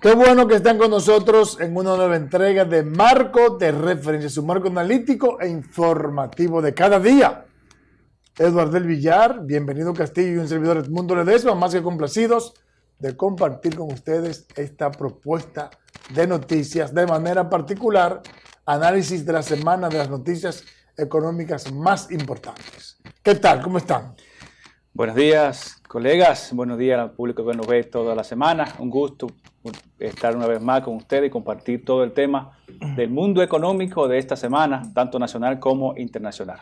Qué bueno que están con nosotros en una nueva entrega de Marco de Referencia, su marco analítico e informativo de cada día. Eduardo del Villar, bienvenido Castillo y un servidor Edmundo Ledesma, más que complacidos de compartir con ustedes esta propuesta de noticias, de manera particular, análisis de la semana de las noticias económicas más importantes. ¿Qué tal? ¿Cómo están? Buenos días, colegas. Buenos días al público que nos ve toda la semana. Un gusto estar una vez más con ustedes y compartir todo el tema del mundo económico de esta semana, tanto nacional como internacional.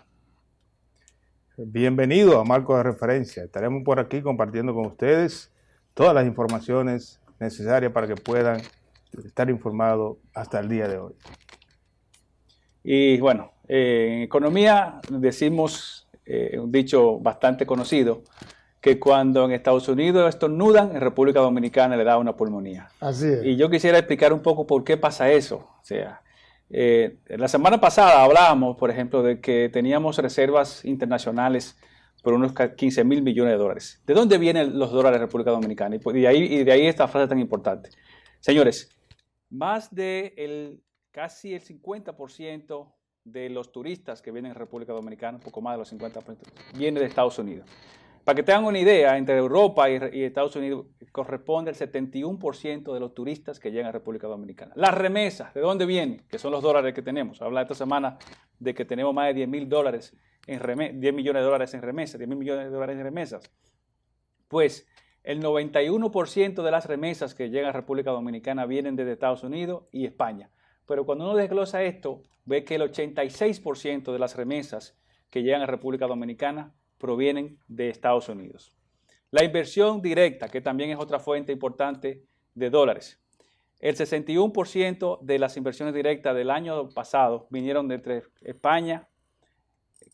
Bienvenido a Marco de Referencia. Estaremos por aquí compartiendo con ustedes todas las informaciones necesarias para que puedan estar informados hasta el día de hoy. Y bueno, en economía decimos un dicho bastante conocido, que cuando en Estados Unidos estornudan, en República Dominicana le da una pulmonía. Así es. Y yo quisiera explicar un poco por qué pasa eso. O sea, la semana pasada hablábamos, por ejemplo, de que teníamos reservas internacionales por unos 15 mil millones de dólares. ¿De dónde vienen los dólares de República Dominicana? Y de ahí esta frase tan importante. Señores, más de casi el 50% de los turistas que vienen a República Dominicana, un poco más de los 50%, viene de Estados Unidos. Para que tengan una idea, entre Europa y Estados Unidos corresponde el 71% de los turistas que llegan a República Dominicana. Las remesas, ¿de dónde vienen? Que son los dólares que tenemos. Habla esta semana de que tenemos más de 10 mil dólares en 10 millones de dólares en remesas, 10 mil millones de dólares en remesas. Pues el 91% de las remesas que llegan a República Dominicana vienen desde Estados Unidos y España. Pero cuando uno desglosa esto, ve que el 86% de las remesas que llegan a República Dominicana provienen de Estados Unidos. La inversión directa, que también es otra fuente importante de dólares. El 61% de las inversiones directas del año pasado vinieron de entre España,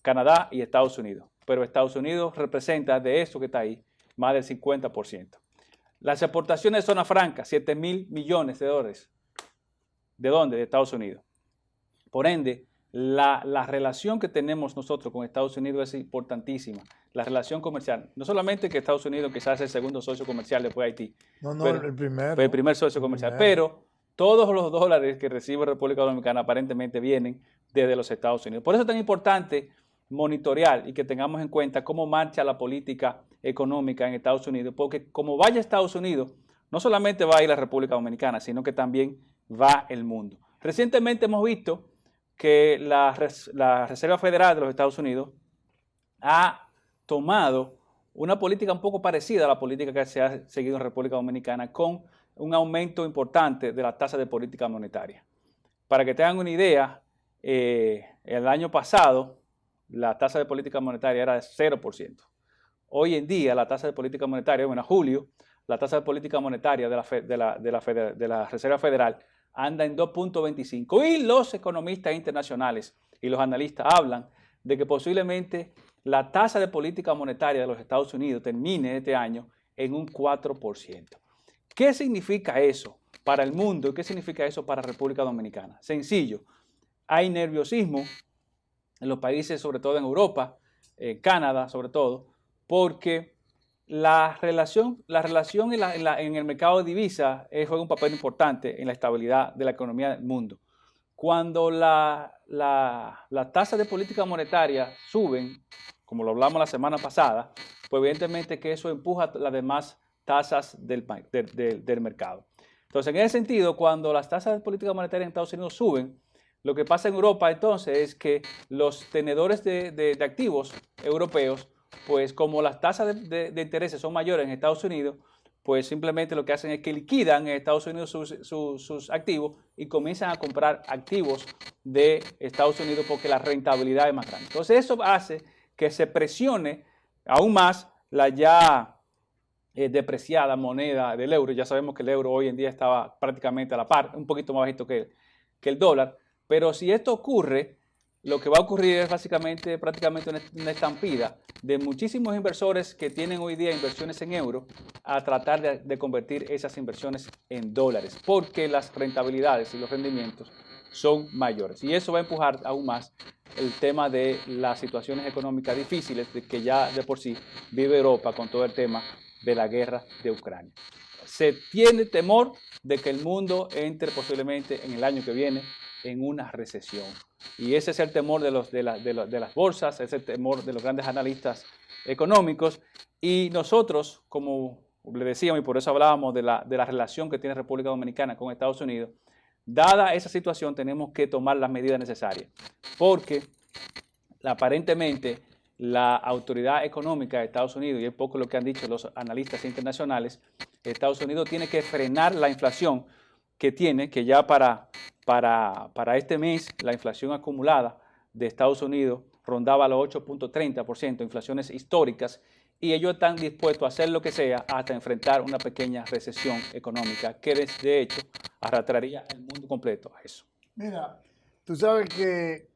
Canadá y Estados Unidos. Pero Estados Unidos representa de eso que está ahí más del 50%. Las exportaciones de zona franca, 7 mil millones de dólares. ¿De dónde? De Estados Unidos. Por ende, la relación que tenemos nosotros con Estados Unidos es importantísima. La relación comercial. No solamente que Estados Unidos quizás es el segundo socio comercial después de Haití. Pero, el primer socio comercial. Pero todos los dólares que recibe República Dominicana aparentemente vienen desde los Estados Unidos. Por eso es tan importante monitorear y que tengamos en cuenta cómo marcha la política económica en Estados Unidos. Porque como vaya a Estados Unidos, no solamente va a ir la República Dominicana, sino que también va el mundo. Recientemente hemos visto que la Reserva Federal de los Estados Unidos ha tomado una política un poco parecida a la política que se ha seguido en República Dominicana, con un aumento importante de la tasa de política monetaria. Para que tengan una idea, el año pasado la tasa de política monetaria era de 0%. Hoy en día la tasa de política monetaria, bueno, a julio, la tasa de política monetaria de la Reserva Federal anda en 2.25 y los economistas internacionales y los analistas hablan de que posiblemente la tasa de política monetaria de los Estados Unidos termine este año en un 4%. ¿Qué significa eso para el mundo y qué significa eso para República Dominicana? Sencillo, hay nerviosismo en los países, sobre todo en Europa, en Canadá sobre todo, porque la relación en el mercado de divisas juega un papel importante en la estabilidad de la economía del mundo. Cuando la tasa de política monetaria suben, como lo hablamos la semana pasada, pues evidentemente que eso empuja las demás tasas del mercado. Entonces, en ese sentido, cuando las tasas de política monetaria en Estados Unidos suben, lo que pasa en Europa entonces es que los tenedores de activos europeos, pues como las tasas de intereses son mayores en Estados Unidos, pues simplemente lo que hacen es que liquidan en Estados Unidos sus activos y comienzan a comprar activos de Estados Unidos porque la rentabilidad es más grande. Entonces eso hace que se presione aún más la ya depreciada moneda del euro. Ya sabemos que el euro hoy en día estaba prácticamente a la par, un poquito más bajito que el dólar, pero si esto ocurre, lo que va a ocurrir es prácticamente una estampida de muchísimos inversores que tienen hoy día inversiones en euros a tratar de convertir esas inversiones en dólares, porque las rentabilidades y los rendimientos son mayores. Y eso va a empujar aún más el tema de las situaciones económicas difíciles que ya de por sí vive Europa con todo el tema de la guerra de Ucrania. se tiene temor de que el mundo entre posiblemente en el año que viene en una recesión. Y ese es el temor de las bolsas, ese es el temor de los grandes analistas económicos. Y nosotros, como le decíamos, y por eso hablábamos de la relación que tiene República Dominicana con Estados Unidos, dada esa situación tenemos que tomar las medidas necesarias, porque aparentemente la autoridad económica de Estados Unidos, y es poco lo que han dicho los analistas internacionales, Estados Unidos tiene que frenar la inflación que tiene, que ya para este mes la inflación acumulada de Estados Unidos rondaba los 8.30%, inflaciones históricas, y ellos están dispuestos a hacer lo que sea hasta enfrentar una pequeña recesión económica que de hecho arrastraría el mundo completo a eso. Mira, tú sabes que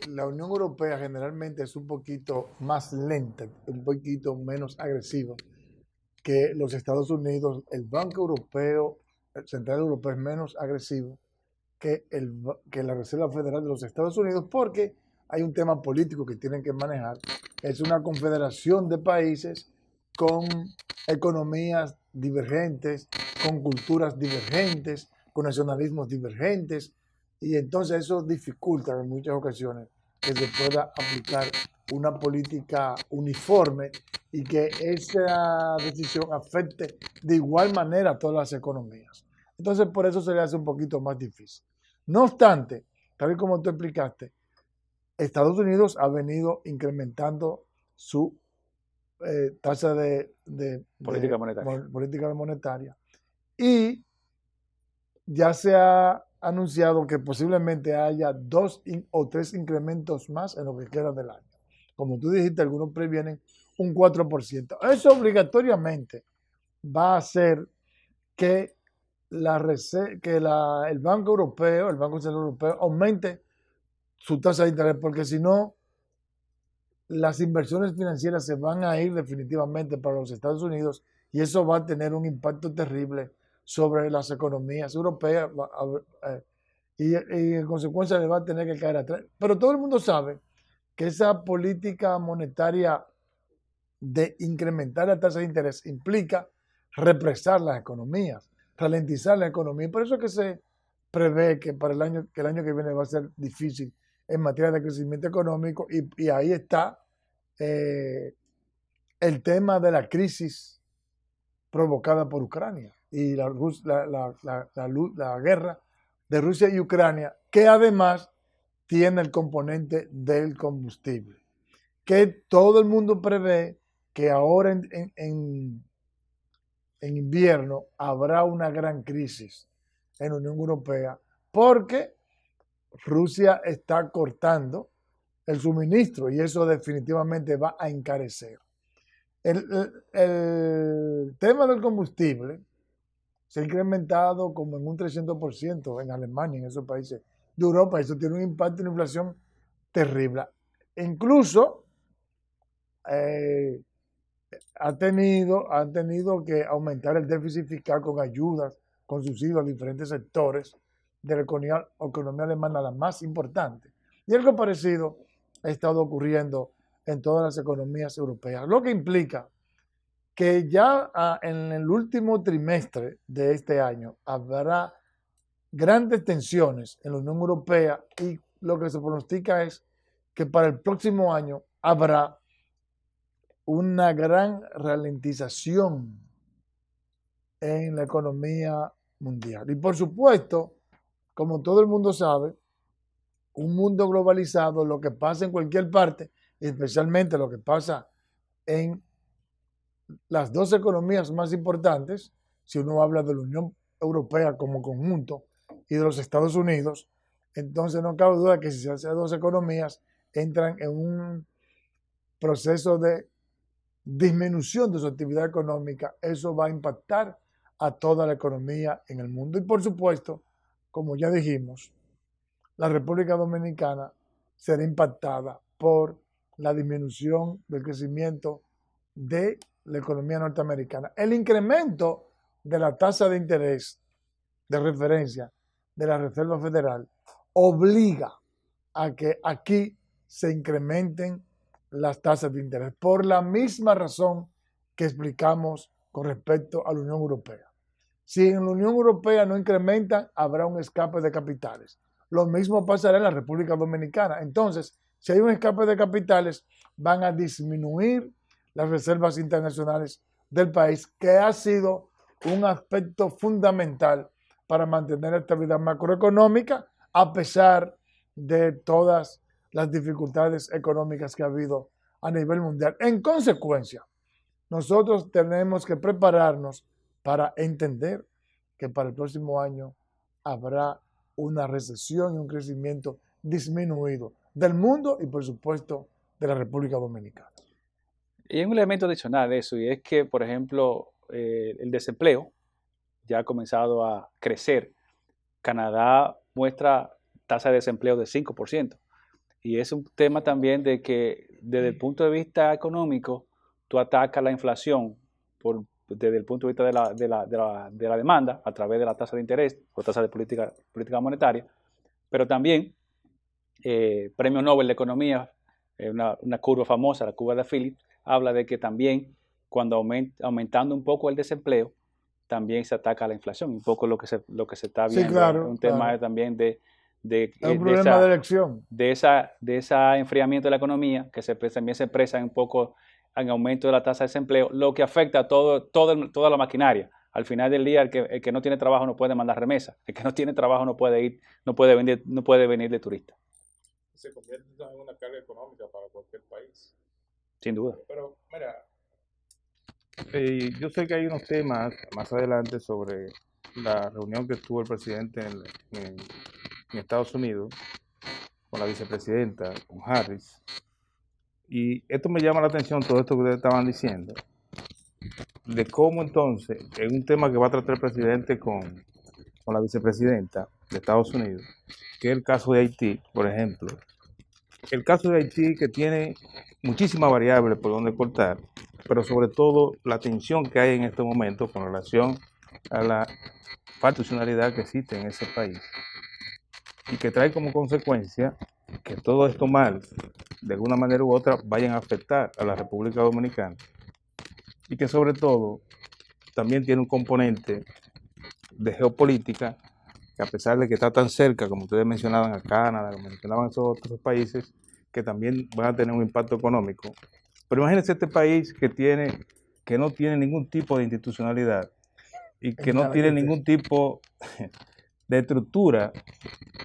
la Unión Europea generalmente es un poquito más lenta, un poquito menos agresiva que los Estados Unidos. El Banco Europeo, el Central Europeo es menos agresivo que la Reserva Federal de los Estados Unidos porque hay un tema político que tienen que manejar. Es una confederación de países con economías divergentes, con culturas divergentes, con nacionalismos divergentes, y entonces eso dificulta en muchas ocasiones que se pueda aplicar una política uniforme y que esa decisión afecte de igual manera a todas las economías. Entonces por eso se le hace un poquito más difícil. No obstante, tal y como tú explicaste, Estados Unidos ha venido incrementando su tasa de política monetaria y ya se ha anunciado que posiblemente haya 2 o 3 incrementos más en lo que queda del año. Como tú dijiste, algunos previenen un 4%. Eso obligatoriamente va a hacer que el Banco Europeo, el Banco Central Europeo, aumente su tasa de interés, porque si no, las inversiones financieras se van a ir definitivamente para los Estados Unidos y eso va a tener un impacto terrible sobre las economías europeas y en consecuencia le va a tener que caer atrás. Pero todo el mundo sabe que esa política monetaria de incrementar la tasa de interés implica represar las economías, ralentizar la economía. Y por eso es que se prevé que para el año que viene va a ser difícil en materia de crecimiento económico y ahí está el tema de la crisis provocada por Ucrania y la guerra de Rusia y Ucrania, que además tiene el componente del combustible, que todo el mundo prevé que ahora en invierno habrá una gran crisis en la Unión Europea porque Rusia está cortando el suministro y eso definitivamente va a encarecer. El tema del combustible se ha incrementado como en un 300% en Alemania, en esos países de Europa. Eso tiene un impacto en la inflación terrible. Incluso han tenido que aumentar el déficit fiscal con ayudas, con subsidios a diferentes sectores de la economía alemana, la más importante. Y algo parecido ha estado ocurriendo en todas las economías europeas, lo que implica que ya en el último trimestre de este año habrá grandes tensiones en la Unión Europea y lo que se pronostica es que para el próximo año habrá una gran ralentización en la economía mundial. Y por supuesto, como todo el mundo sabe, un mundo globalizado, lo que pasa en cualquier parte, especialmente lo que pasa en las dos economías más importantes, si uno habla de la Unión Europea como conjunto y de los Estados Unidos, entonces no cabe duda que si esas dos economías entran en un proceso de disminución de su actividad económica, eso va a impactar a toda la economía en el mundo. Y por supuesto, como ya dijimos, la República Dominicana será impactada por la disminución del crecimiento de la economía norteamericana. El incremento de la tasa de interés de referencia de la Reserva Federal obliga a que aquí se incrementen las tasas de interés por la misma razón que explicamos con respecto a la Unión Europea. Si en la Unión Europea no incrementan, habrá un escape de capitales. Lo mismo pasará en la República Dominicana. Entonces, si hay un escape de capitales, van a disminuir las reservas internacionales del país, que ha sido un aspecto fundamental para mantener la estabilidad macroeconómica, a pesar de todas las dificultades económicas que ha habido a nivel mundial. En consecuencia, nosotros tenemos que prepararnos para entender que para el próximo año habrá una recesión y un crecimiento disminuido del mundo y, por supuesto, de la República Dominicana. Y hay un elemento adicional de eso, y es que, por ejemplo, el desempleo ya ha comenzado a crecer. Canadá muestra tasa de desempleo de 5%. Y es un tema también de que desde el punto de vista económico, tú atacas la inflación desde el punto de vista de la demanda a través de la tasa de interés o tasa de política monetaria, pero también Premio Nobel de Economía, una curva famosa, la curva de Phillips, habla de que también cuando aumentando un poco el desempleo, también se ataca la inflación, un poco lo que se está viendo. Sí, claro, un tema claro. también Es un problema de elección. de ese enfriamiento de la economía, que también se expresa un poco en aumento de la tasa de desempleo, lo que afecta a toda la maquinaria. Al final del día, el que no tiene trabajo no puede mandar remesa, el que no tiene trabajo no puede venir de turista. Se convierte en una carga económica para cualquier país. Sin duda. Pero, mira, yo sé que hay unos temas más adelante sobre la reunión que tuvo el presidente en Estados Unidos con la vicepresidenta, con Harris. Y esto me llama la atención, todo esto que ustedes estaban diciendo, de cómo entonces, en un tema que va a tratar el presidente con la vicepresidenta de Estados Unidos, que es el caso de Haití, por ejemplo. El caso de Haití, que tiene muchísimas variables por donde cortar, pero sobre todo la tensión que hay en este momento con relación a la institucionalidad que existe en ese país y que trae como consecuencia que todo esto mal, de alguna manera u otra, vayan a afectar a la República Dominicana y que sobre todo también tiene un componente de geopolítica que, a pesar de que está tan cerca, como ustedes mencionaban, a Canadá, como mencionaban esos otros países, que también van a tener un impacto económico. Pero imagínense este país que no tiene ningún tipo de institucionalidad y que no tiene ningún tipo de estructura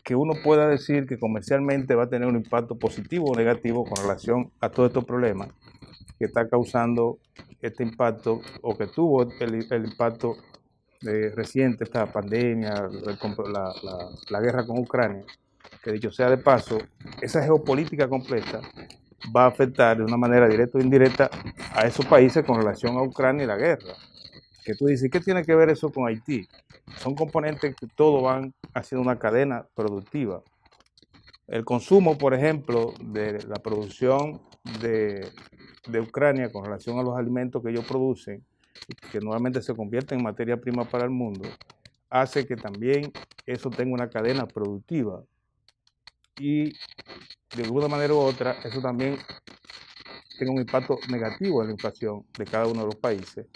que uno pueda decir que comercialmente va a tener un impacto positivo o negativo con relación a todos estos problemas que está causando este impacto, o que tuvo el impacto reciente, esta pandemia, la guerra con Ucrania, que dicho sea de paso, esa geopolítica completa va a afectar de una manera directa o indirecta a esos países con relación a Ucrania y la guerra. Que tú dices, ¿qué tiene que ver eso con Haití? Son componentes que todos van haciendo una cadena productiva. El consumo, por ejemplo, de la producción de Ucrania con relación a los alimentos que ellos producen, que nuevamente se convierten en materia prima para el mundo, hace que también eso tenga una cadena productiva. Y de alguna manera u otra, eso también tenga un impacto negativo en la inflación de cada uno de los países,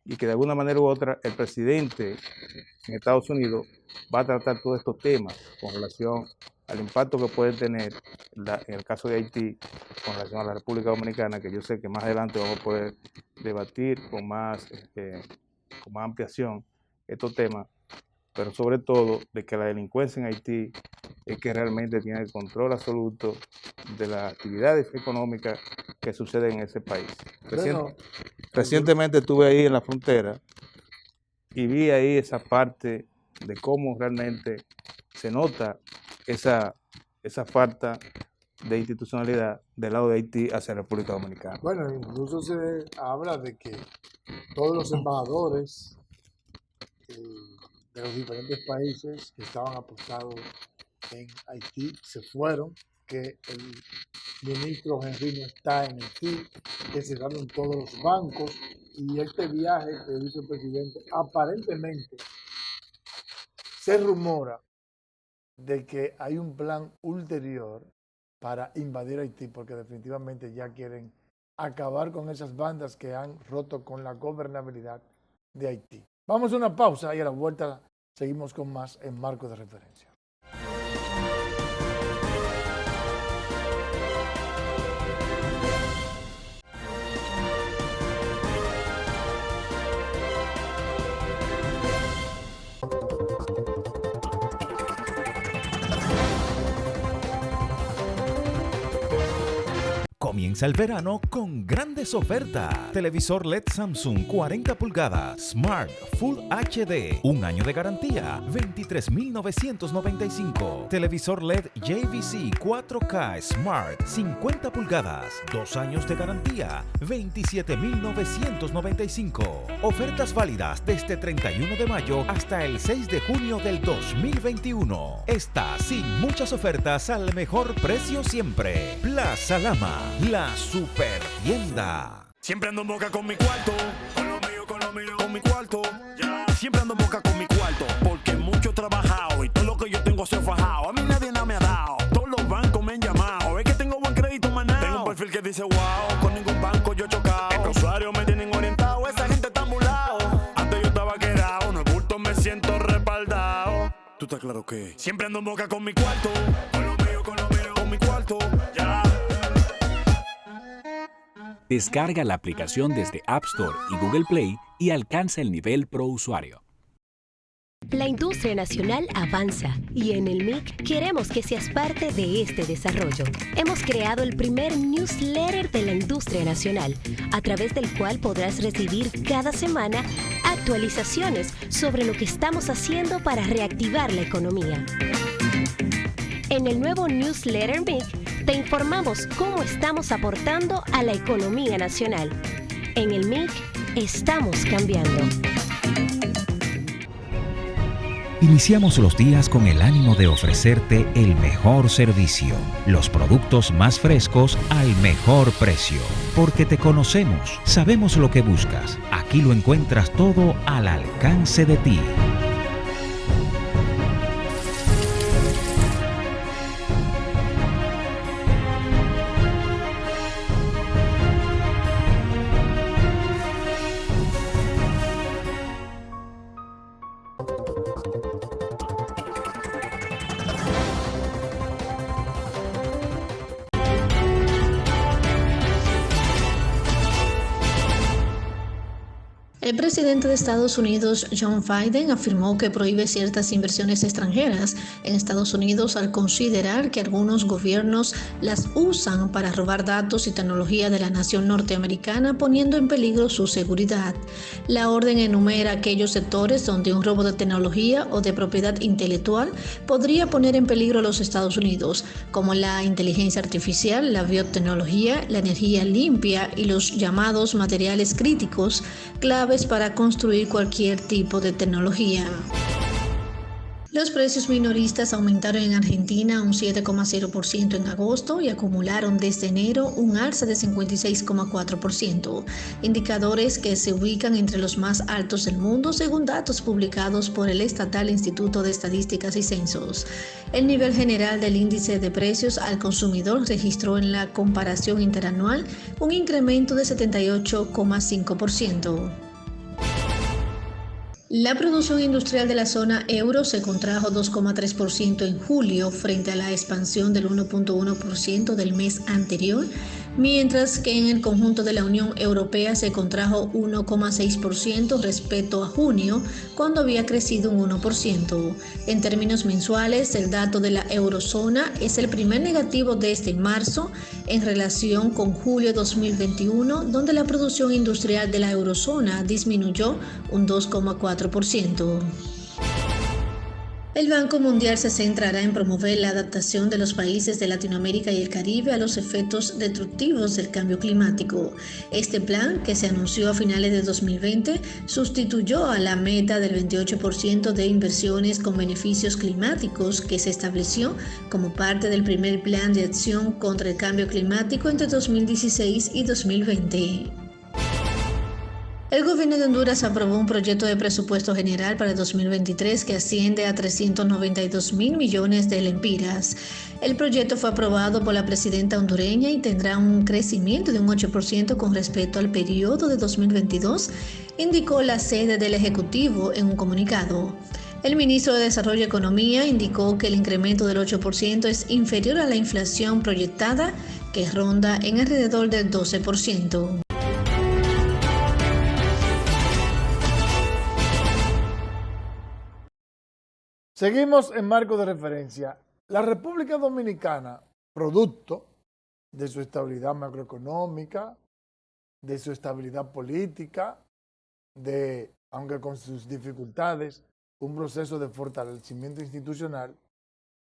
y que de alguna manera u otra el presidente en Estados Unidos va a tratar todos estos temas con relación al impacto que puede tener en el caso de Haití con relación a la República Dominicana, que yo sé que más adelante vamos a poder debatir con más ampliación estos temas, pero sobre todo de que la delincuencia en Haití es que realmente tiene el control absoluto de las actividades económicas que suceden en ese país. Recientemente estuve ahí en la frontera y vi ahí esa parte de cómo realmente se nota esa falta de institucionalidad del lado de Haití hacia la República Dominicana. Bueno, incluso se habla de que todos los embajadores de los diferentes países que estaban apostados en Haití se fueron, que el ministro Henry no está en Haití, que cerraron todos los bancos, y este viaje que hizo el presidente, aparentemente se rumora de que hay un plan ulterior para invadir Haití, porque definitivamente ya quieren acabar con esas bandas que han roto con la gobernabilidad de Haití. Vamos a una pausa y a la vuelta seguimos con más en Marco de Referencia. Comienza el verano con grandes ofertas. Televisor LED Samsung 40 pulgadas, Smart Full HD, 1 año de garantía, 23.995. Televisor LED JVC 4K Smart 50 pulgadas, 2 años de garantía, 27.995. Ofertas válidas desde 31 de mayo hasta el 6 de junio del 2021. Está sin muchas ofertas al mejor precio siempre. Plaza Lama, la super tienda. Siempre ando en boca con mi cuarto, con lo mío, con mi cuarto. Yeah. Siempre ando en boca con mi cuarto, porque mucho he trabajado y todo lo que yo tengo se ha fajado. A mí nadie nada me ha dado, todos los bancos me han llamado. Es que tengo buen crédito, manao. Tengo un perfil que dice wow, con ningún banco yo he chocado. Los usuarios me tienen orientado, esa gente está ambulado. Antes yo estaba quedado, no es bulto, me siento respaldado. Tú estás claro que siempre ando en boca con mi cuarto, con lo mío, con mi cuarto. Ya. Descarga la aplicación desde App Store y Google Play y alcanza el nivel Pro Usuario. La industria nacional avanza y en el MIC queremos que seas parte de este desarrollo. Hemos creado el primer newsletter de la industria nacional, a través del cual podrás recibir cada semana actualizaciones sobre lo que estamos haciendo para reactivar la economía. En el nuevo newsletter MIC te informamos cómo estamos aportando a la economía nacional. En el MIC estamos cambiando. Iniciamos los días con el ánimo de ofrecerte el mejor servicio, los productos más frescos al mejor precio. Porque te conocemos, sabemos lo que buscas. Aquí lo encuentras todo al alcance de ti. El presidente de Estados Unidos, Joe Biden, afirmó que prohíbe ciertas inversiones extranjeras en Estados Unidos al considerar que algunos gobiernos las usan para robar datos y tecnología de la nación norteamericana, poniendo en peligro su seguridad. La orden enumera aquellos sectores donde un robo de tecnología o de propiedad intelectual podría poner en peligro a los Estados Unidos, como la inteligencia artificial, la biotecnología, la energía limpia y los llamados materiales críticos, claves para construir cualquier tipo de tecnología. Los precios minoristas aumentaron en Argentina un 7,0% en agosto y acumularon desde enero un alza de 56,4%, indicadores que se ubican entre los más altos del mundo según datos publicados por el estatal Instituto de Estadísticas y Censos. El nivel general del índice de precios al consumidor registró en la comparación interanual un incremento de 78,5%. La producción industrial de la zona euro se contrajo 2,3% en julio frente a la expansión del 1,1% del mes anterior, mientras que en el conjunto de la Unión Europea se contrajo 1,6% respecto a junio, cuando había crecido un 1%. En términos mensuales, el dato de la eurozona es el primer negativo desde marzo en relación con julio 2021, donde la producción industrial de la eurozona disminuyó un 2,4%. El Banco Mundial se centrará en promover la adaptación de los países de Latinoamérica y el Caribe a los efectos destructivos del cambio climático. Este plan, que se anunció a finales de 2020, sustituyó a la meta del 28% de inversiones con beneficios climáticos que se estableció como parte del primer plan de acción contra el cambio climático entre 2016 y 2020. El gobierno de Honduras aprobó un proyecto de presupuesto general para el 2023 que asciende a 392.000 millones de lempiras. El proyecto fue aprobado por la presidenta hondureña y tendrá un crecimiento de un 8% con respecto al periodo de 2022, indicó la sede del Ejecutivo en un comunicado. El ministro de Desarrollo y Economía indicó que el incremento del 8% es inferior a la inflación proyectada, que ronda en alrededor del 12%. Seguimos en marco de referencia. La República Dominicana, producto de su estabilidad macroeconómica, de su estabilidad política, aunque con sus dificultades, un proceso de fortalecimiento institucional,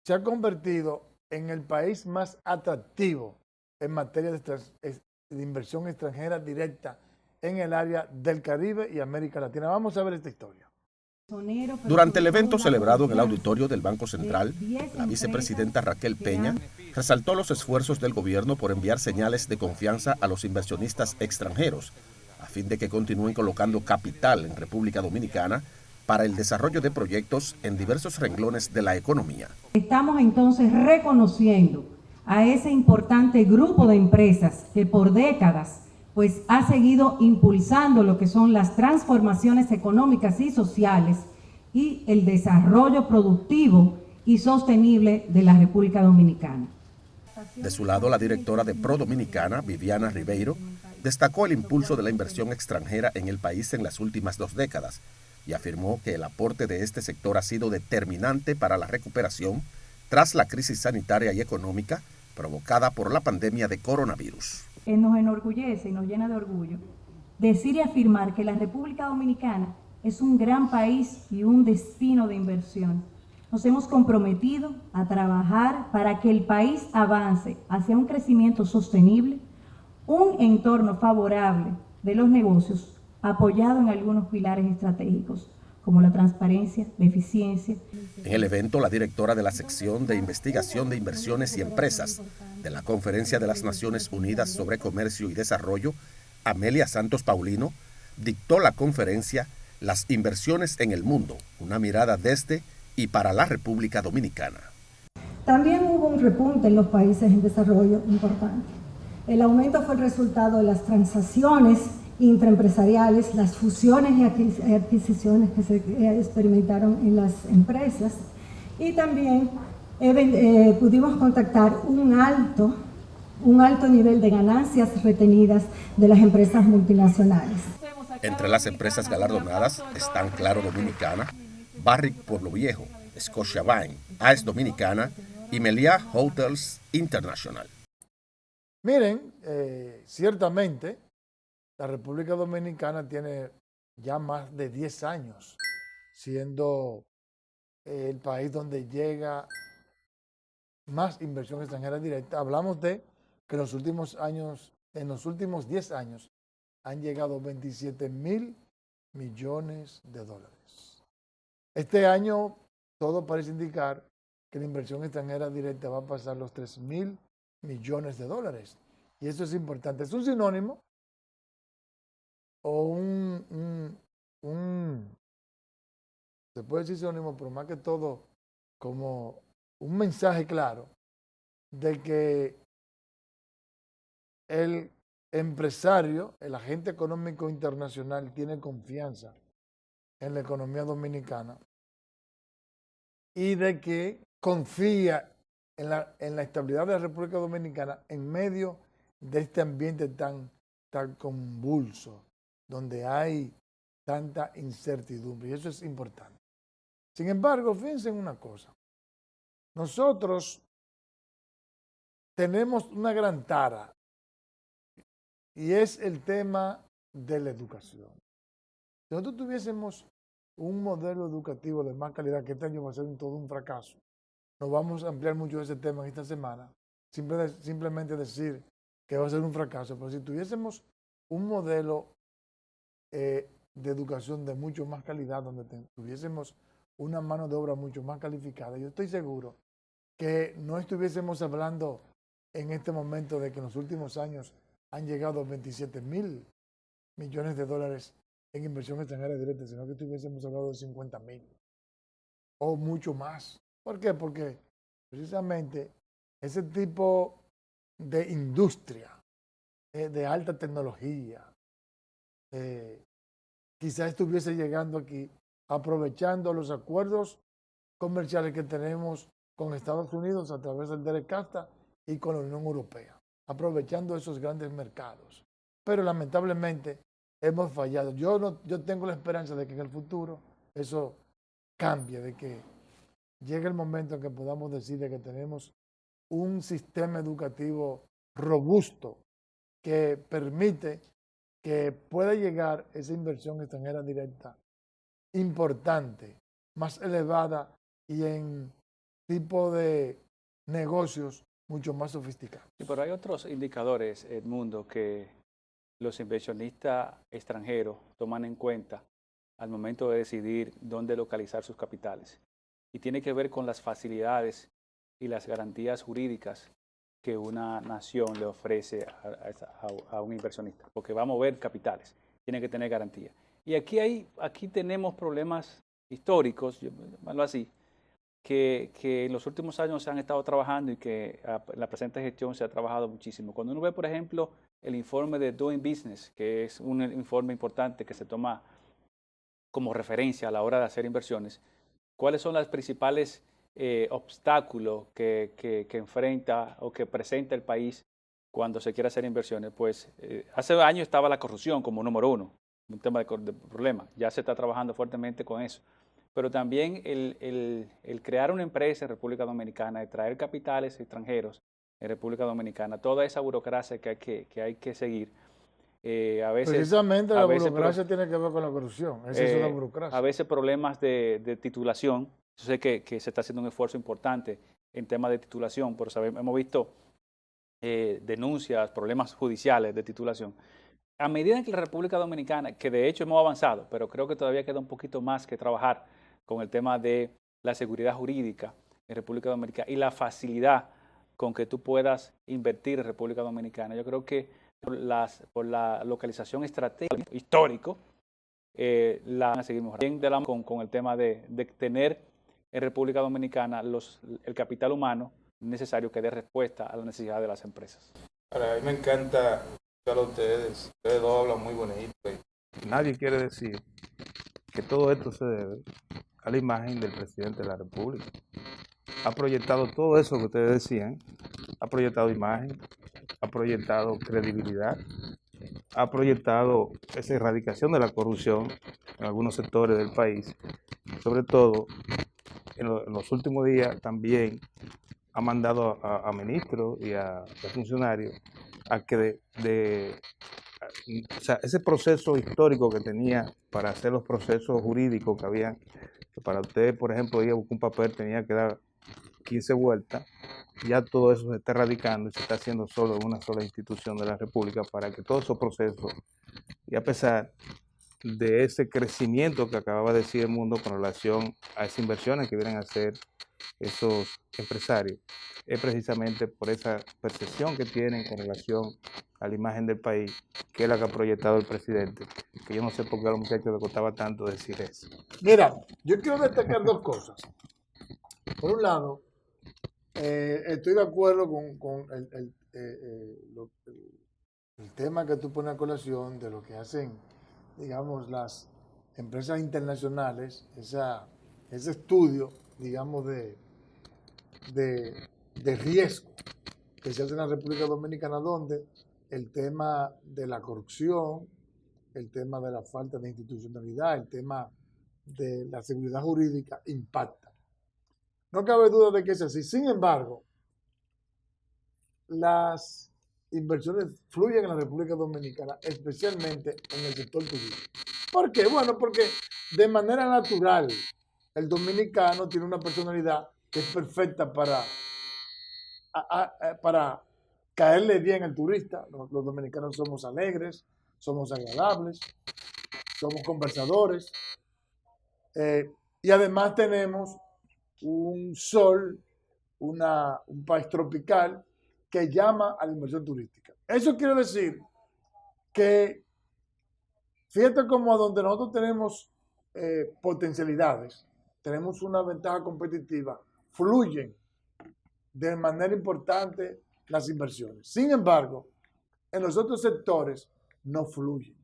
se ha convertido en el país más atractivo en materia de inversión extranjera directa en el área del Caribe y América Latina. Vamos a ver esta historia. Durante el evento celebrado en el auditorio del Banco Central, la vicepresidenta Raquel Peña resaltó los esfuerzos del gobierno por enviar señales de confianza a los inversionistas extranjeros, a fin de que continúen colocando capital en República Dominicana para el desarrollo de proyectos en diversos renglones de la economía. Estamos entonces reconociendo a ese importante grupo de empresas que por décadas pues ha seguido impulsando lo que son las transformaciones económicas y sociales y el desarrollo productivo y sostenible de la República Dominicana. De su lado, la directora de Pro Dominicana, Viviana Ribeiro, destacó el impulso de la inversión extranjera en el país en las últimas 2 décadas y afirmó que el aporte de este sector ha sido determinante para la recuperación tras la crisis sanitaria y económica provocada por la pandemia de coronavirus. Nos enorgullece y nos llena de orgullo decir y afirmar que la República Dominicana es un gran país y un destino de inversión. Nos hemos comprometido a trabajar para que el país avance hacia un crecimiento sostenible, un entorno favorable de los negocios, apoyado en algunos pilares estratégicos, como la transparencia, la eficiencia. En el evento, la directora de la sección de investigación de inversiones y empresas de la Conferencia de las Naciones Unidas sobre Comercio y Desarrollo, Amelia Santos Paulino, dictó la conferencia Las inversiones en el mundo, una mirada desde y para la República Dominicana. También hubo un repunte en los países en desarrollo importante. El aumento fue el resultado de las transacciones intraempresariales, las fusiones y adquisiciones que se experimentaron en las empresas, y también pudimos contactar un alto nivel de ganancias retenidas de las empresas multinacionales. Entre las empresas galardonadas están Claro Dominicana, Barrick Pueblo Viejo, Scotiabank, AES Dominicana y Meliá Hotels International. Miren, ciertamente la República Dominicana tiene ya más de 10 años siendo el país donde llega más inversión extranjera directa. Hablamos de que en los últimos 10 años, han llegado 27.000 millones de dólares. Este año todo parece indicar que la inversión extranjera directa va a pasar los 3.000 millones de dólares. Y eso es importante. Es un sinónimo o se puede decir sinónimo, pero más que todo como un mensaje claro de que el empresario, el agente económico internacional tiene confianza en la economía dominicana y de que confía en la estabilidad de la República Dominicana en medio de este ambiente tan convulso, donde hay tanta incertidumbre, y eso es importante. Sin embargo, fíjense en una cosa. Nosotros tenemos una gran tara, y es el tema de la educación. Si nosotros tuviésemos un modelo educativo de más calidad, que este año va a ser todo un fracaso, no vamos a ampliar mucho ese tema en esta semana, simplemente decir que va a ser un fracaso, pero si tuviésemos un modelo de educación de mucho más calidad, donde tuviésemos una mano de obra mucho más calificada, yo estoy seguro que no estuviésemos hablando en este momento de que en los últimos años han llegado 27.000 millones de dólares en inversión extranjera directa, sino que estuviésemos hablando de 50,000 o mucho más. ¿Por qué? Porque precisamente ese tipo de industria de alta tecnología quizás estuviese llegando aquí aprovechando los acuerdos comerciales que tenemos con Estados Unidos a través del DERECAFTA y con la Unión Europea, aprovechando esos grandes mercados. Pero lamentablemente hemos fallado. Yo tengo la esperanza de que en el futuro eso cambie, de que llegue el momento en que podamos decir de que tenemos un sistema educativo robusto que permite que pueda llegar esa inversión extranjera directa importante, más elevada y en tipo de negocios mucho más sofisticados. Sí, pero hay otros indicadores, Edmundo, que los inversionistas extranjeros toman en cuenta al momento de decidir dónde localizar sus capitales. Y tiene que ver con las facilidades y las garantías jurídicas que una nación le ofrece a un inversionista, porque va a mover capitales, tiene que tener garantía. Y aquí tenemos problemas históricos, llamarlo así, que en los últimos años se han estado trabajando y que en la presente gestión se ha trabajado muchísimo. Cuando uno ve, por ejemplo, el informe de Doing Business, que es un informe importante que se toma como referencia a la hora de hacer inversiones, ¿cuáles son los principales obstáculos que enfrenta o que presenta el país cuando se quiere hacer inversiones? Pues hace años estaba la corrupción como número uno, un tema de problema. Ya se está trabajando fuertemente con eso. Pero también el crear una empresa en República Dominicana, de traer capitales extranjeros en República Dominicana, toda esa burocracia que hay que seguir. A veces, precisamente la burocracia tiene que ver con la corrupción, esa es una burocracia. A veces problemas de titulación. Yo sé que se está haciendo un esfuerzo importante en temas de titulación, pero hemos visto denuncias, problemas judiciales de titulación. A medida en que la República Dominicana, que de hecho hemos avanzado, pero creo que todavía queda un poquito más que trabajar con el tema de la seguridad jurídica en República Dominicana y la facilidad con que tú puedas invertir en República Dominicana. Yo creo que por la localización estratégica, histórico, la van a seguir mejorando. Con el tema de tener en República Dominicana el capital humano necesario que dé respuesta a la necesidad de las empresas. Ahora, a mí me encanta escuchar a ustedes dos hablan muy bonito. Nadie quiere decir que todo esto se debe a la imagen del presidente de la República. Ha proyectado todo eso que ustedes decían, ha proyectado imagen, ha proyectado credibilidad, ha proyectado esa erradicación de la corrupción en algunos sectores del país. Sobre todo, en los últimos días también ha mandado a ministros y a funcionarios a que o sea, ese proceso histórico que tenía para hacer los procesos jurídicos que había, que para usted, por ejemplo, ir a buscar un papel tenía que dar 15 vueltas, ya todo eso se está erradicando y se está haciendo solo en una sola institución de la República para que todos esos procesos, y a pesar de ese crecimiento que acababa de decir el mundo con relación a esas inversiones que vienen a hacer esos empresarios, es precisamente por esa percepción que tienen con relación a la imagen del país, que es la que ha proyectado el presidente, que yo no sé por qué a los muchachos les costaba tanto decir eso. Mira, yo quiero destacar dos cosas. Por un lado, estoy de acuerdo con el tema que tú pones a colación de lo que hacen, digamos, las empresas internacionales, ese estudio, digamos, de riesgo que se hace en la República Dominicana, donde el tema de la corrupción, el tema de la falta de institucionalidad, el tema de la seguridad jurídica impacta. No cabe duda de que es así. Sin embargo, las inversiones fluyen en la República Dominicana, especialmente en el sector turístico. ¿Por qué? Bueno, porque de manera natural el dominicano tiene una personalidad que es perfecta para caerle bien al turista. Los dominicanos somos alegres, somos agradables, somos conversadores, y además tenemos un sol, un país tropical que llama a la inversión turística. Eso quiere decir que Fíjate como donde nosotros tenemos potencialidades, tenemos una ventaja competitiva, fluyen de manera importante las inversiones. Sin embargo, en los otros sectores no fluyen.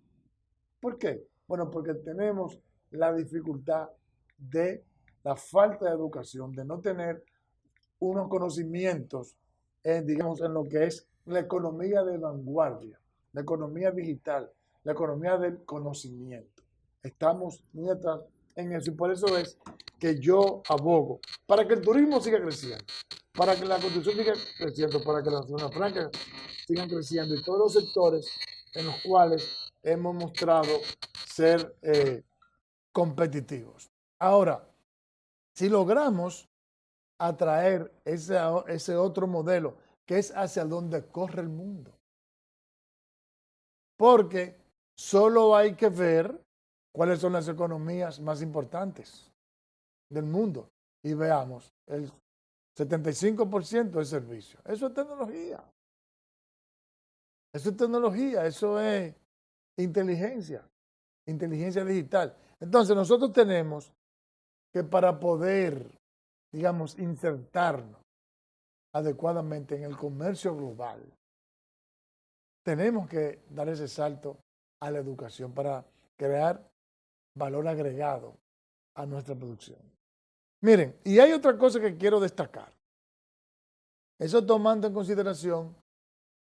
¿Por qué? Bueno, porque tenemos la dificultad de la falta de educación, de no tener unos conocimientos, digamos, en lo que es la economía de vanguardia, la economía digital, la economía del conocimiento. Estamos muy atrás en eso y por eso es que yo abogo para que el turismo siga creciendo, para que la construcción siga creciendo, para que las zonas francas sigan creciendo y todos los sectores en los cuales hemos mostrado ser competitivos. Ahora, si logramos atraer ese otro modelo, que es hacia donde corre el mundo, porque solo hay que ver cuáles son las economías más importantes del mundo y veamos, el 75% es servicio. Eso es tecnología. Eso es tecnología, eso es inteligencia digital. Entonces nosotros tenemos que para poder, digamos, insertarnos adecuadamente en el comercio global, tenemos que dar ese salto a la educación para crear valor agregado a nuestra producción. Miren, y hay otra cosa que quiero destacar. Eso tomando en consideración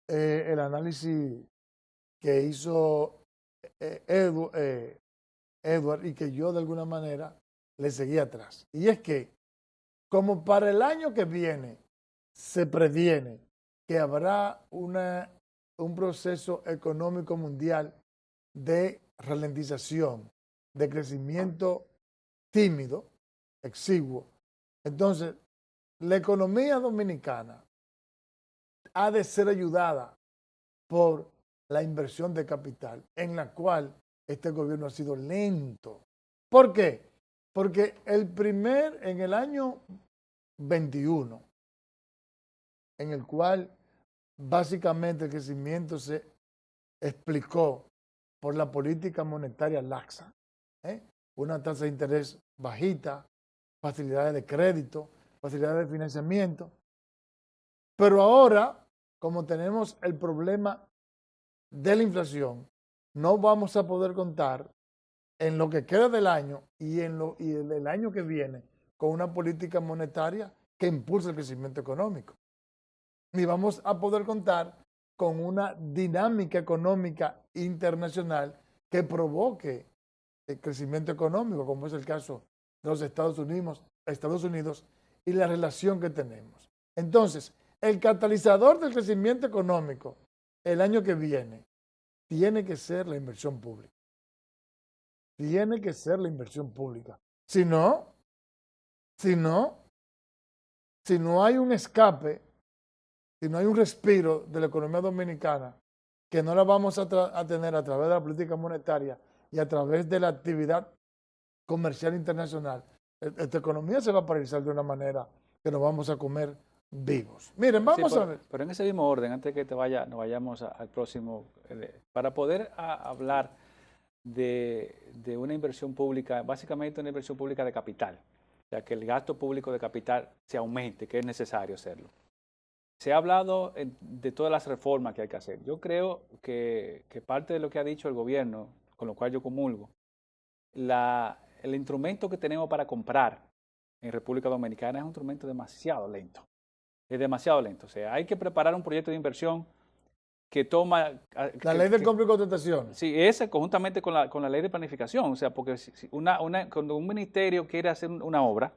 el análisis que hizo Edward y que yo de alguna manera le seguí atrás. Y es que, como para el año que viene se previene que habrá un proceso económico mundial de ralentización, de crecimiento tímido, exiguo, entonces la economía dominicana ha de ser ayudada por la inversión de capital, en la cual este gobierno ha sido lento. ¿Por qué? Porque en el año 21, en el cual básicamente el crecimiento se explicó por la política monetaria laxa, una tasa de interés bajita, facilidades de crédito, facilidades de financiamiento. Pero ahora, como tenemos el problema de la inflación, no vamos a poder contar en lo que queda del año y el año que viene con una política monetaria que impulse el crecimiento económico. Ni vamos a poder contar con una dinámica económica internacional que provoque el crecimiento económico, como es el caso de los Estados Unidos y la relación que tenemos. Entonces, el catalizador del crecimiento económico el año que viene tiene que ser la inversión pública. Tiene que ser la inversión pública. Si no hay un escape, si no hay un respiro de la economía dominicana, que no la vamos a tener a través de la política monetaria y a través de la actividad comercial internacional, esta economía se va a paralizar de una manera que nos vamos a comer vivos. Miren, vamos a ver. Pero en ese mismo orden, antes que nos vayamos al próximo, para poder hablar de una inversión pública, básicamente una inversión pública de capital, o sea, que el gasto público de capital se aumente, que es necesario hacerlo. Se ha hablado de todas las reformas que hay que hacer. Yo creo que parte de lo que ha dicho el gobierno, con lo cual yo comulgo, el instrumento que tenemos para comprar en República Dominicana es un instrumento demasiado lento. Es demasiado lento. O sea, hay que preparar un proyecto de inversión que toma... La ley de compra y contratación. Sí, esa conjuntamente con la ley de planificación. O sea, porque cuando un ministerio quiere hacer una obra,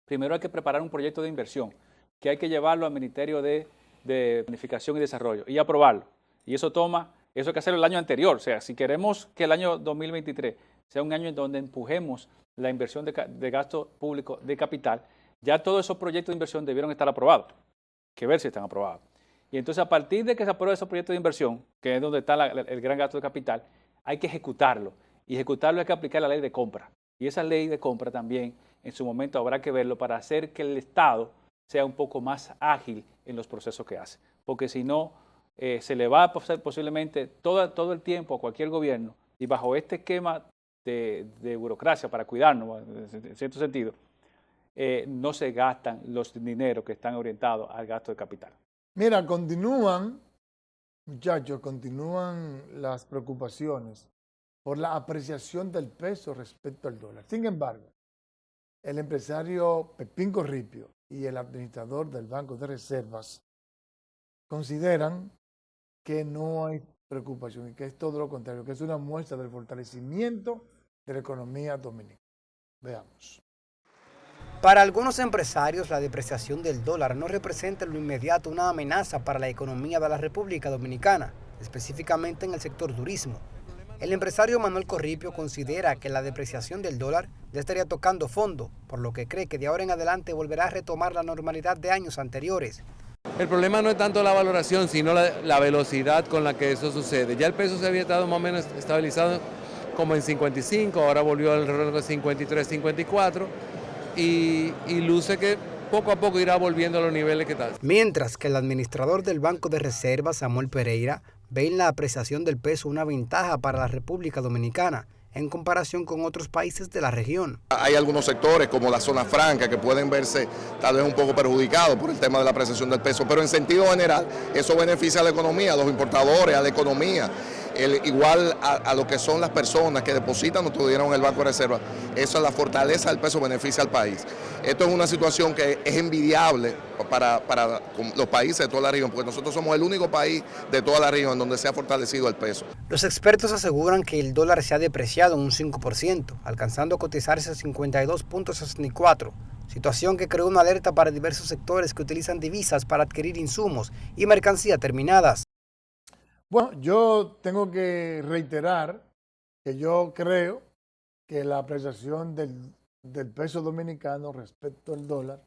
primero hay que preparar un proyecto de inversión que hay que llevarlo al Ministerio de Planificación y Desarrollo y aprobarlo. Y eso hay que hacerlo el año anterior. O sea, si queremos que el año 2023 sea un año en donde empujemos la inversión de gasto público de capital, ya todos esos proyectos de inversión debieron estar aprobados. Hay que ver si están aprobados. Y entonces, a partir de que se apruebe esos proyectos de inversión, que es donde está el gran gasto de capital, hay que ejecutarlo. Y ejecutarlo hay que aplicar la ley de compra. Y esa ley de compra también, en su momento, habrá que verlo para hacer que el Estado sea un poco más ágil en los procesos que hace. Porque si no, se le va a pasar posiblemente todo el tiempo a cualquier gobierno Y bajo este esquema de burocracia para cuidarnos, en cierto sentido, no se gastan los dineros que están orientados al gasto de capital. Mira, continúan, muchachos, continúan las preocupaciones por la apreciación del peso respecto al dólar. Sin embargo, el empresario Pepín Corripio y el administrador del Banco de Reservas consideran que no hay preocupación y que es todo lo contrario, que es una muestra del fortalecimiento de la economía dominicana. Veamos. Para algunos empresarios, la depreciación del dólar no representa en lo inmediato una amenaza para la economía de la República Dominicana, específicamente en el sector turismo. El empresario Manuel Corripio considera que la depreciación del dólar ya estaría tocando fondo, por lo que cree que de ahora en adelante volverá a retomar la normalidad de años anteriores. El problema no es tanto la valoración, sino la velocidad con la que eso sucede. Ya el peso se había estado más o menos estabilizado como en 55, ahora volvió alrededor de 53, 54, y luce que poco a poco irá volviendo a los niveles que está. Mientras que el administrador del Banco de Reservas, Samuel Pereira, ve en la apreciación del peso una ventaja para la República Dominicana en comparación con otros países de la región. Hay algunos sectores como la zona franca que pueden verse tal vez un poco perjudicados por el tema de la apreciación del peso, pero en sentido general eso beneficia a la economía, a los importadores, a la economía. Igual a lo que son las personas que depositan nuestro dinero en el Banco de Reserva, eso es la fortaleza del peso, beneficia al país. Esto es una situación que es envidiable para los países de toda la región, porque nosotros somos el único país de toda la región donde se ha fortalecido el peso. Los expertos aseguran que el dólar se ha depreciado en un 5%, alcanzando a cotizarse a 52.64, situación que creó una alerta para diversos sectores que utilizan divisas para adquirir insumos y mercancías terminadas. Bueno, yo tengo que reiterar que yo creo que la apreciación del peso dominicano respecto al dólar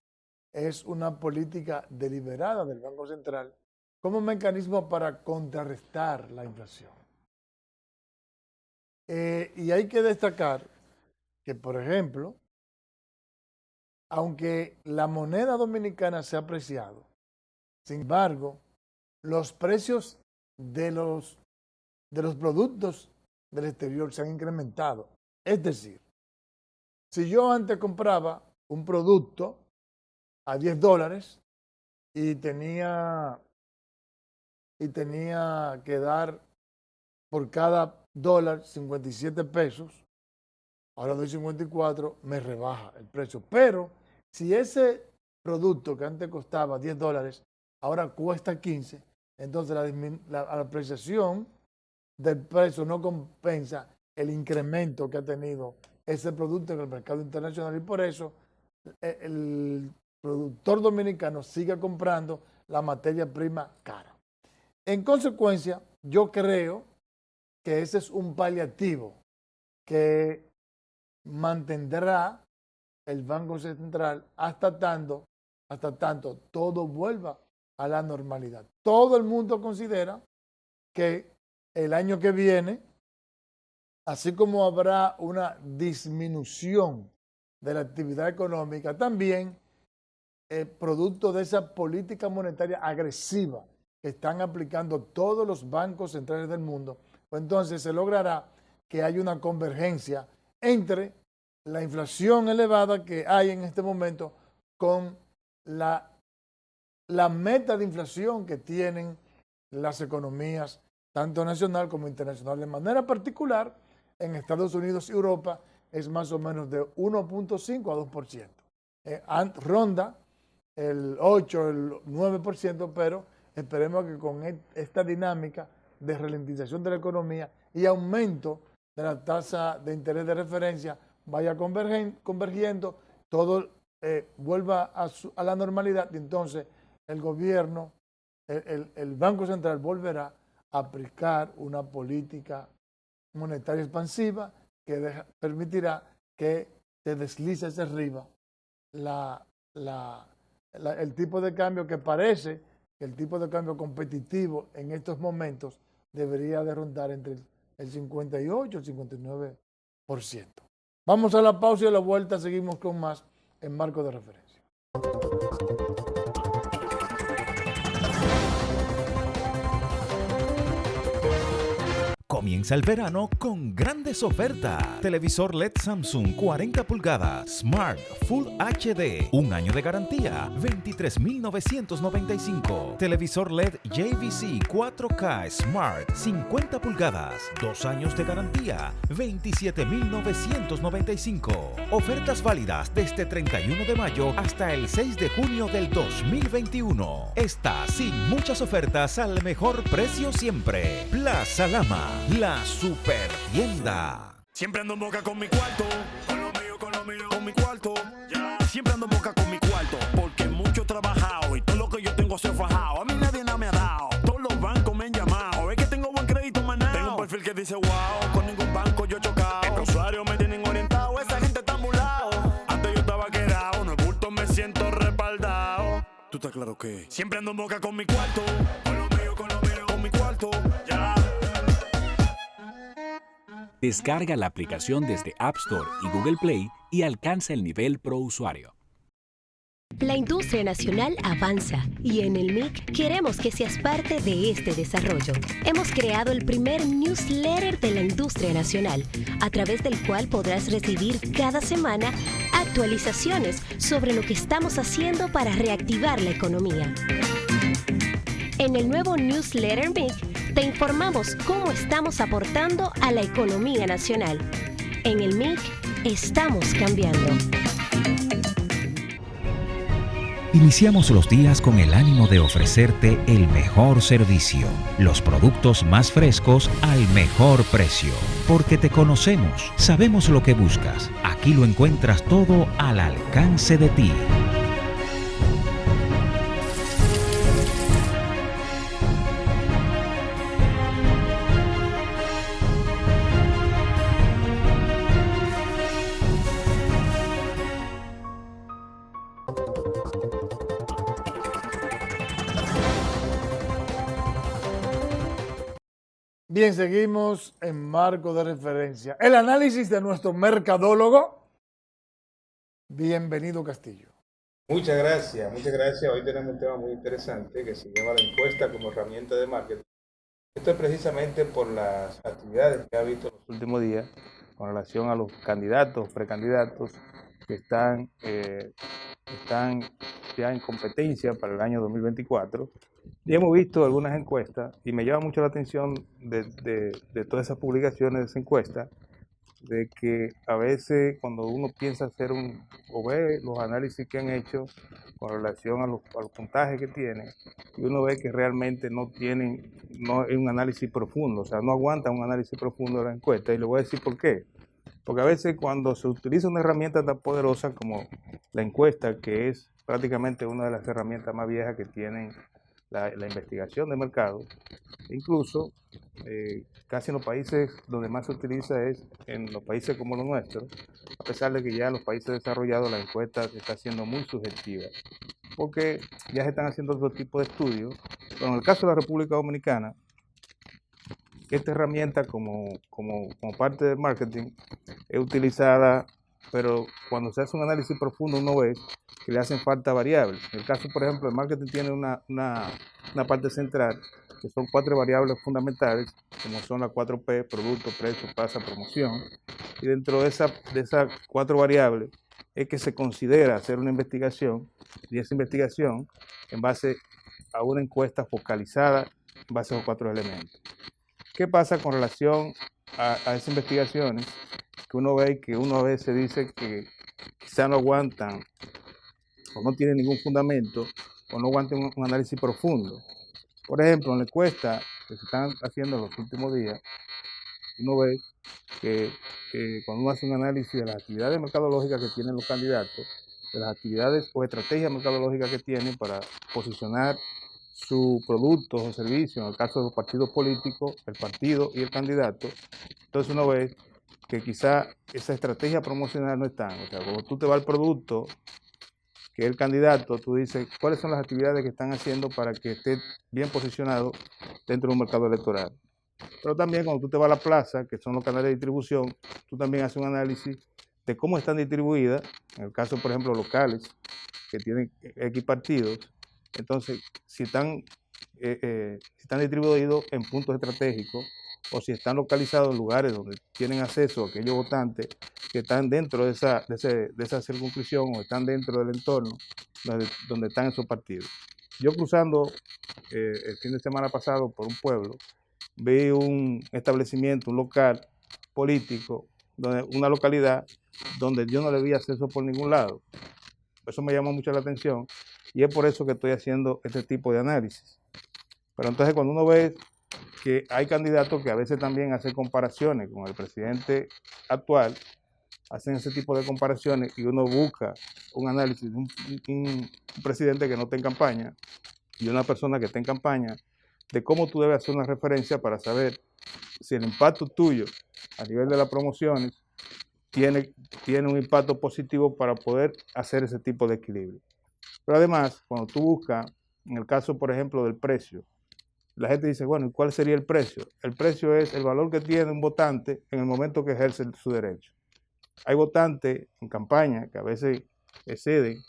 es una política deliberada del Banco Central como mecanismo para contrarrestar la inflación. Y hay que destacar que, por ejemplo, aunque la moneda dominicana se ha apreciado, sin embargo, los precios de los productos del exterior se han incrementado. Es decir, si yo antes compraba un producto a $10 y tenía que dar por cada dólar 57 pesos, ahora doy 54, me rebaja el precio. Pero si ese producto que antes costaba $10, ahora cuesta 15, entonces la apreciación del precio no compensa el incremento que ha tenido ese producto en el mercado internacional y por eso el productor dominicano sigue comprando la materia prima cara. En consecuencia, yo creo que ese es un paliativo que mantendrá el Banco Central hasta tanto todo vuelva a la normalidad. Todo el mundo considera que el año que viene, así como habrá una disminución de la actividad económica, también producto de esa política monetaria agresiva que están aplicando todos los bancos centrales del mundo, pues entonces se logrará que haya una convergencia entre la inflación elevada que hay en este momento con la meta de inflación que tienen las economías, tanto nacional como internacional. De manera particular, en Estados Unidos y Europa es más o menos de 1.5 a 2%. Ronda el 8, el 9%, pero esperemos que con esta dinámica de ralentización de la economía y aumento de la tasa de interés de referencia vaya convergiendo, todo vuelva a la normalidad y entonces el gobierno, el Banco Central volverá a aplicar una política monetaria expansiva que permitirá que se deslice hacia arriba el tipo de cambio que parece que el tipo de cambio competitivo en estos momentos debería de rondar entre el 58 y el 59%. Vamos a la pausa y a la vuelta seguimos con más en Marco de Referencia. Comienza el verano con grandes ofertas. Televisor LED Samsung 40 pulgadas, Smart Full HD, 1 año de garantía, 23.995. Televisor LED JVC 4K Smart 50 pulgadas, 2 años de garantía, 27.995. Ofertas válidas desde 31 de mayo hasta el 6 de junio del 2021. Está sin muchas ofertas al mejor precio siempre. Plaza Lama, la super tienda. Siempre ando en boca con mi cuarto, con mi cuarto. Siempre ando en boca con mi cuarto, porque mucho he trabajado y todo lo que yo tengo se ha fajado. A mí nadie nada me ha dado, todos los bancos me han llamado. Es que tengo buen crédito, manao. Tengo un perfil que dice wow, con ningún banco yo he chocado. Los usuarios me tienen orientado, esa gente está ambulado. Antes yo estaba quedado, no es bulto, me siento respaldado. Tú estás claro que siempre ando en boca con mi cuarto, con mi cuarto, ya. Descarga la aplicación desde App Store y Google Play y alcanza el nivel Pro Usuario. La industria nacional avanza y en el MIC queremos que seas parte de este desarrollo. Hemos creado el primer newsletter de la industria nacional, a través del cual podrás recibir cada semana actualizaciones sobre lo que estamos haciendo para reactivar la economía. En el nuevo newsletter MIC te informamos cómo estamos aportando a la economía nacional. En el MIC estamos cambiando. Iniciamos los días con el ánimo de ofrecerte el mejor servicio, los productos más frescos al mejor precio. Porque te conocemos, sabemos lo que buscas. Aquí lo encuentras todo al alcance de ti. Bien, seguimos en marco de referencia. El análisis de nuestro mercadólogo. Bienvenido, Castillo. Muchas gracias, muchas gracias. Hoy tenemos un tema muy interesante que se llama la encuesta como herramienta de marketing. Esto es precisamente por las actividades que ha visto en los últimos días con relación a los candidatos, precandidatos que están ya en competencia para el año 2024. Y hemos visto algunas encuestas y me llama mucho la atención de todas esas publicaciones de esa encuesta, de que a veces cuando uno piensa hacer o ve los análisis que han hecho con relación a los puntajes que tienen, y uno ve que realmente no es un análisis profundo, o sea, no aguanta un análisis profundo de la encuesta, y le voy a decir por qué. Porque a veces cuando se utiliza una herramienta tan poderosa como la encuesta, que es prácticamente una de las herramientas más viejas que tienen la investigación de mercado, incluso casi en los países donde más se utiliza es en los países como los nuestros, a pesar de que ya en los países desarrollados la encuesta está siendo muy subjetiva, porque ya se están haciendo otro tipo de estudios. Pero en el caso de la República Dominicana, esta herramienta como parte del marketing es utilizada, pero cuando se hace un análisis profundo uno ve que le hacen falta variables. En el caso, por ejemplo, el marketing tiene una parte central, que son 4 variables fundamentales, como son las 4P, producto, precio, plaza, promoción. Y dentro de esas 4 variables es que se considera hacer una investigación, y esa investigación en base a una encuesta focalizada en base a los 4 elementos. ¿Qué pasa con relación a esas investigaciones? Que uno ve que uno a veces dice que quizá no aguantan o no tienen ningún fundamento o no aguantan un análisis profundo. Por ejemplo, en la encuesta que se están haciendo en los últimos días, uno ve que cuando uno hace un análisis de las actividades mercadológicas que tienen los candidatos, de las actividades o estrategias mercadológicas que tienen para posicionar sus productos o servicios, en el caso de los partidos políticos, el partido y el candidato, entonces uno ve que quizá esa estrategia promocional no está. O sea, cuando tú te vas al producto, que es el candidato, tú dices cuáles son las actividades que están haciendo para que esté bien posicionado dentro de un mercado electoral. Pero también cuando tú te vas a la plaza, que son los canales de distribución, tú también haces un análisis de cómo están distribuidas, en el caso, por ejemplo, locales, que tienen X partidos. Entonces, si están distribuidos en puntos estratégicos, o si están localizados en lugares donde tienen acceso a aquellos votantes que están dentro de esa circunscripción o están dentro del entorno donde están esos partidos. Yo cruzando el fin de semana pasado por un pueblo, vi un establecimiento, un local político, una localidad donde yo no le vi acceso por ningún lado. Eso me llamó mucho la atención y es por eso que estoy haciendo este tipo de análisis. Pero entonces cuando uno ve que hay candidatos que a veces también hacen comparaciones con el presidente actual, hacen ese tipo de comparaciones y uno busca un análisis de un presidente que no está en campaña y una persona que está en campaña, de cómo tú debes hacer una referencia para saber si el impacto tuyo a nivel de las promociones tiene un impacto positivo para poder hacer ese tipo de equilibrio. Pero además, cuando tú buscas, en el caso, por ejemplo, del precio, la gente dice, bueno, ¿y cuál sería el precio? El precio es el valor que tiene un votante en el momento que ejerce su derecho. Hay votantes en campaña que a veces exceden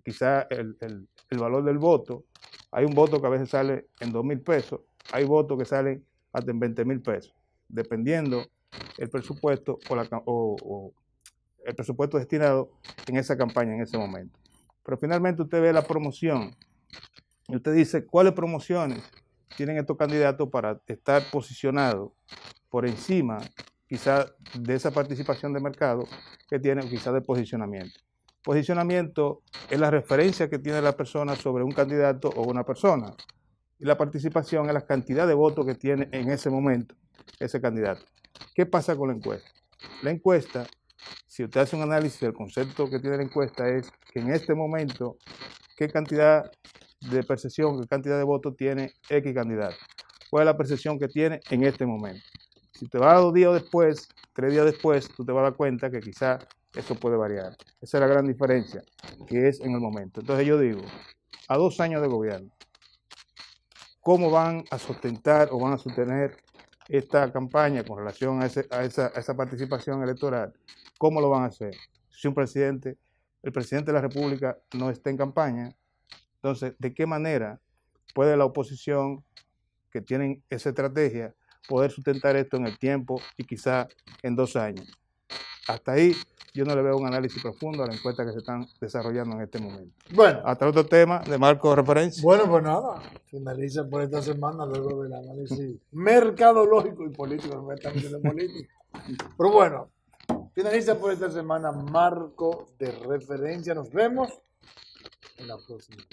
quizá el valor del voto. Hay un voto que a veces sale en 2,000 pesos, hay votos que salen hasta en 20,000 pesos, dependiendo el presupuesto o el presupuesto destinado en esa campaña en ese momento. Pero finalmente usted ve la promoción y usted dice, ¿cuáles promociones tienen estos candidatos para estar posicionados por encima quizá de esa participación de mercado que tienen quizá de posicionamiento? Posicionamiento es la referencia que tiene la persona sobre un candidato o una persona. Y la participación es la cantidad de votos que tiene en ese momento ese candidato. ¿Qué pasa con la encuesta? La encuesta, si usted hace un análisis del concepto que tiene la encuesta, es que en este momento, ¿qué cantidad de percepción, qué cantidad de votos tiene X candidato? ¿Cuál es la percepción que tiene en este momento? Si te vas 2 días después, 3 días después, tú te vas a dar cuenta que quizá eso puede variar. Esa es la gran diferencia que es en el momento. Entonces yo digo, a 2 años de gobierno, ¿cómo van a sustentar o van a sostener esta campaña con relación a esa participación electoral? ¿Cómo lo van a hacer? Si el presidente de la República no está en campaña, entonces, ¿de qué manera puede la oposición que tienen esa estrategia poder sustentar esto en el tiempo y quizá en 2 años? Hasta ahí yo no le veo un análisis profundo a la encuesta que se están desarrollando en este momento. Bueno. Hasta otro tema de marco de referencia. Bueno, pues nada, finaliza por esta semana luego del análisis mercadológico y político, no estamos de política. Pero bueno, finaliza por esta semana marco de referencia. Nos vemos en la próxima.